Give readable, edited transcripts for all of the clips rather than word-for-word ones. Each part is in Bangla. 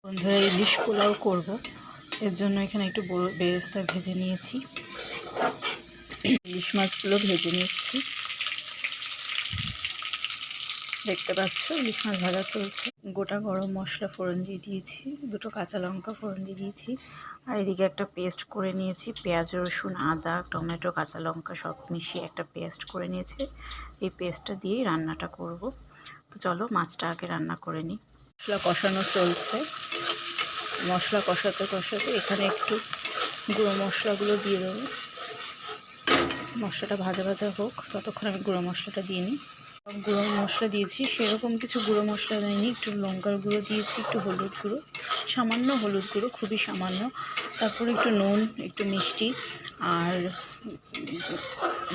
বন্ধুরা, ইলিশ পোলাও করব, এর জন্য এখানে একটু বেরেস্তা ভেজে নিয়েছি। ইলিশ মাছগুলো ভেজে নিচ্ছি। দেখতে পাচ্ছ ইলিশ মাছ ভাজা চলছে। গোটা গরম মশলা ফোড়ন দিয়ে দিয়েছি, দুটো কাঁচা লঙ্কা ফোড়ন দিয়ে দিয়েছি, আর এদিকে একটা পেস্ট করে নিয়েছি। পেঁয়াজ, রসুন, আদা, টমেটো, কাঁচা লঙ্কা সব মিশিয়ে একটা পেস্ট করে নিয়েছি। এই পেস্টটা দিয়েই রান্নাটা করব। তো চলো মাছটা আগে রান্না করে নিই। মশলা কষানো চলছে। মশলা কষাতে কষাতে এখানে একটু গুঁড়ো মশলাগুলো দিয়ে দেবো। মশলাটা ভাজা ভাজা হোক, ততক্ষণ আমি গুঁড়ো মশলাটা দিয়ে নিই। গুঁড়ো মশলা দিয়েছি, সেরকম কিছু গুঁড়ো মশলা দেয়নি। একটু লঙ্কার গুঁড়ো দিয়েছি, একটু হলুদ গুঁড়ো, সামান্য হলুদ গুঁড়ো, খুবই সামান্য। তারপরে একটু নুন, একটু মিষ্টি আর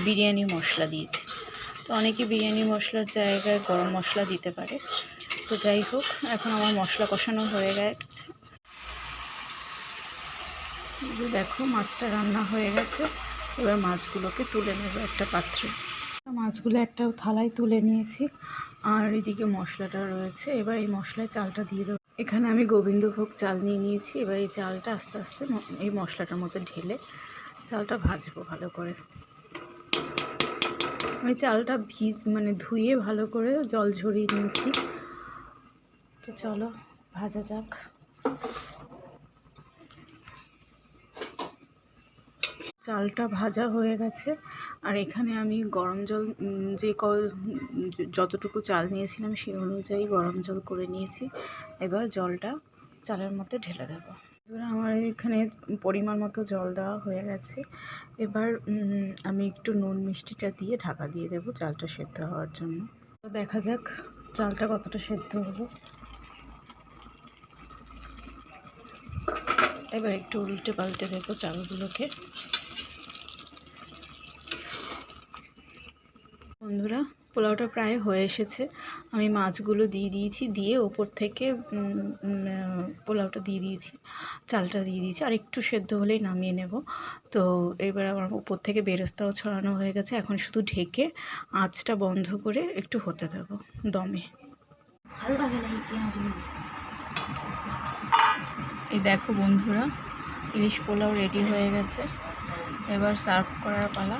বিরিয়ানি মশলা দিয়েছি। তো অনেকে বিরিয়ানি মশলার জায়গায় গরম মশলা দিতে পারে। তো যাই হোক, এখন আমার মশলা কষানো হয়ে গেছে। দেখো মাছটা রান্না হয়ে গেছে। এবার মাছগুলোকে তুলে নেব একটা পাত্রে। মাছগুলো একটা থালায় তুলে নিয়েছি, আর এদিকে মশলাটা রয়েছে। এবার এই মশলায় চালটা দিয়ে দেবো। এখানে আমি গোবিন্দভোগ চাল নিয়ে নিয়েছি। এবার এই চালটা আস্তে আস্তে এই মশলাটার মধ্যে ঢেলে চালটা ভাজবো ভালো করে। আমি চালটা ধুয়ে ভালো করে জল ঝরিয়ে নিয়েছি। তো চলো ভাজা যাক। চালটা ভাজা হয়ে গেছে, আর এখানে আমি গরম জল যতটুকু চাল নিয়েছিলাম সেই অনুযায়ী গরম জল করে নিয়েছি। এবার জলটা চালের মধ্যে ঢেলে দেবো। আমার এখানে পরিমাণ মতো জল দেওয়া হয়ে গেছে। এবার আমি একটু নুন মিষ্টিটা দিয়ে ঢাকা দিয়ে দেবো চালটা সেদ্ধ হওয়ার জন্য। তো দেখা যাক চালটা কতটা সেদ্ধ হলো। এবার একটু উল্টে পাল্টে দেবো চালগুলোকে। বন্ধুরা, পোলাওটা প্রায় হয়ে এসেছে। আমি মাছগুলো দিয়ে দিয়েছি, দিয়ে ওপর থেকে পোলাওটা দিয়ে দিয়েছি, চালটা দিয়ে দিয়েছি। আর একটু সেদ্ধ হলেই নামিয়ে নেব। তো এবার আমার উপর থেকে বেরেস্তাও ছড়ানো হয়ে গেছে। এখন শুধু ঢেকে আঁচটা বন্ধ করে একটু হতে দেব দমে। ভালো লাগে না এই পেঁয়াজগুলো। এই দেখো বন্ধুরা, ইলিশ পোলাও রেডি হয়ে গেছে। এবার সার্ভ করার পালা।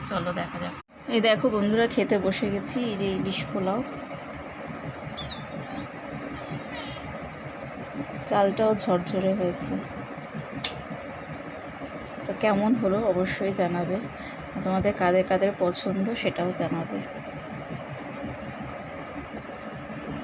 চলো দেখা যাক। এই দেখো বন্ধুরা, খেতে বসে গেছি। এই যে ইলিশ পোলাও, চালটাও ঝরঝরে হয়েছে। তো কেমন হলো অবশ্যই জানাবে, তোমাদের কাদের কাদের পছন্দ সেটাও জানাবে।